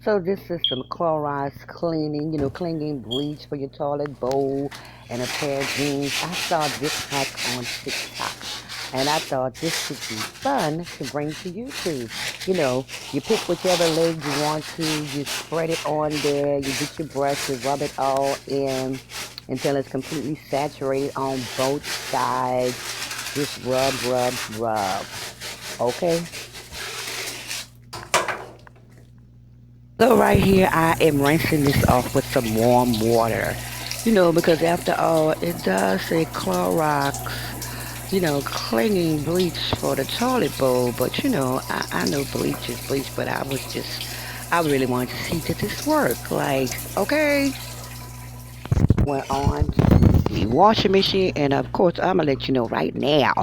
So this is some Clorox cleaning, cleaning bleach for your toilet bowl and a pair of jeans. I saw this hack on TikTok and I thought this would be fun to bring to YouTube. You pick whichever leg you want to, you spread it on there, you get your brush, you rub it all in until it's completely saturated on both sides. Just rub, rub, rub. Okay? So right here, I am rinsing this off with some warm water. Because after all, it does say Clorox, cleaning bleach for the toilet bowl. But, I know bleach is bleach, but I really wanted to see did this work. Like, okay. Went on to the washing machine, and of course, I'm going to let you know right now,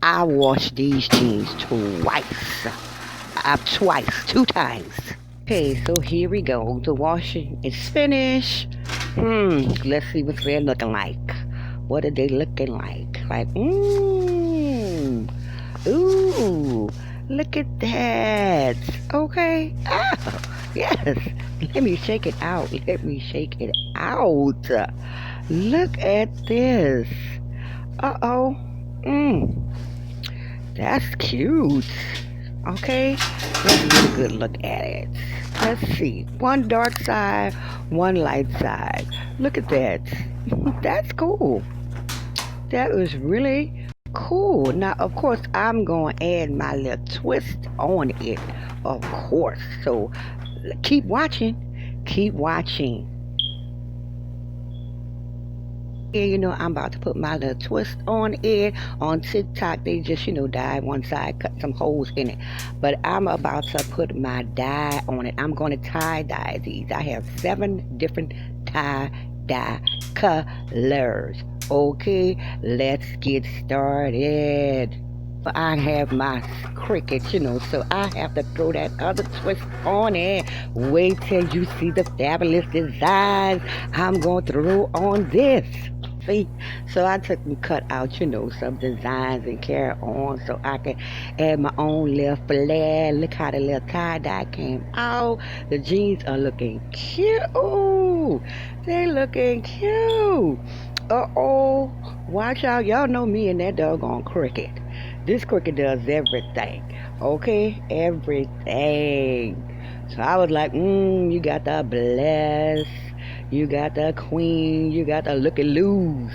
I washed these jeans twice. Twice, 2 times. Okay, so here we go. The washing is finished. Let's see what they're looking like. What are they looking like? Ooh, look at that. Okay. Oh, yes. Let me shake it out. Let me shake it out. Look at this. Uh-oh. That's cute. Okay, let's get a good look at it. Let's see. One dark side, one light side. Look at that. That's cool. That was really cool. Now, of course, I'm going to add my little twist on it, of course. So, keep watching. Keep watching. I'm about to put my little twist on it. On TikTok, they just, dye one side, cut some holes in it. But I'm about to put my dye on it. I'm going to tie dye these. I have 7 different tie dye colors. Okay, let's get started. I have my Cricut, so I have to throw that other twist on it. Wait till you see the fabulous designs I'm going to throw on this. See? So I took and cut out, some designs and carry on so I can add my own little flair. Look how the little tie-dye came out. The jeans are looking cute. They looking cute. Uh-oh. Watch out. Y'all know me and that doggone Cricut. This Cricut does everything. Okay? Everything. So I was like, you got the bless. You got the queen. You got the Looky Loos.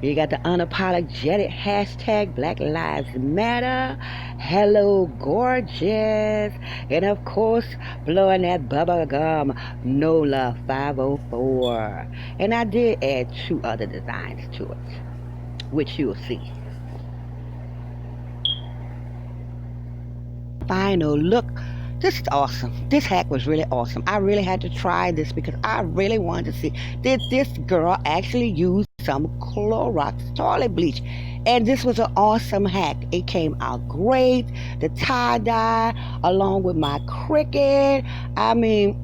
You got the unapologetic hashtag Black Lives Matter. Hello, gorgeous. And of course, blowing that bubble gum, NOLA 504. And I did add 2 other designs to it, which you'll see. Final look. This is awesome. This hack was really awesome. I really had to try this because I really wanted to see, did this girl actually use some Clorox toilet bleach? And this was an awesome hack. It came out great. The tie-dye along with my Cricut. I mean,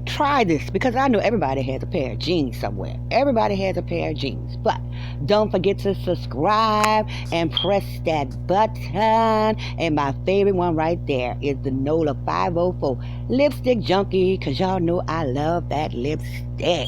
try this because I know everybody has a pair of jeans somewhere. Everybody has a pair of jeans. But don't forget to subscribe and press that button. And my favorite one right there is the NOLA 504 Lipstick Junkie, because y'all know I love that lipstick.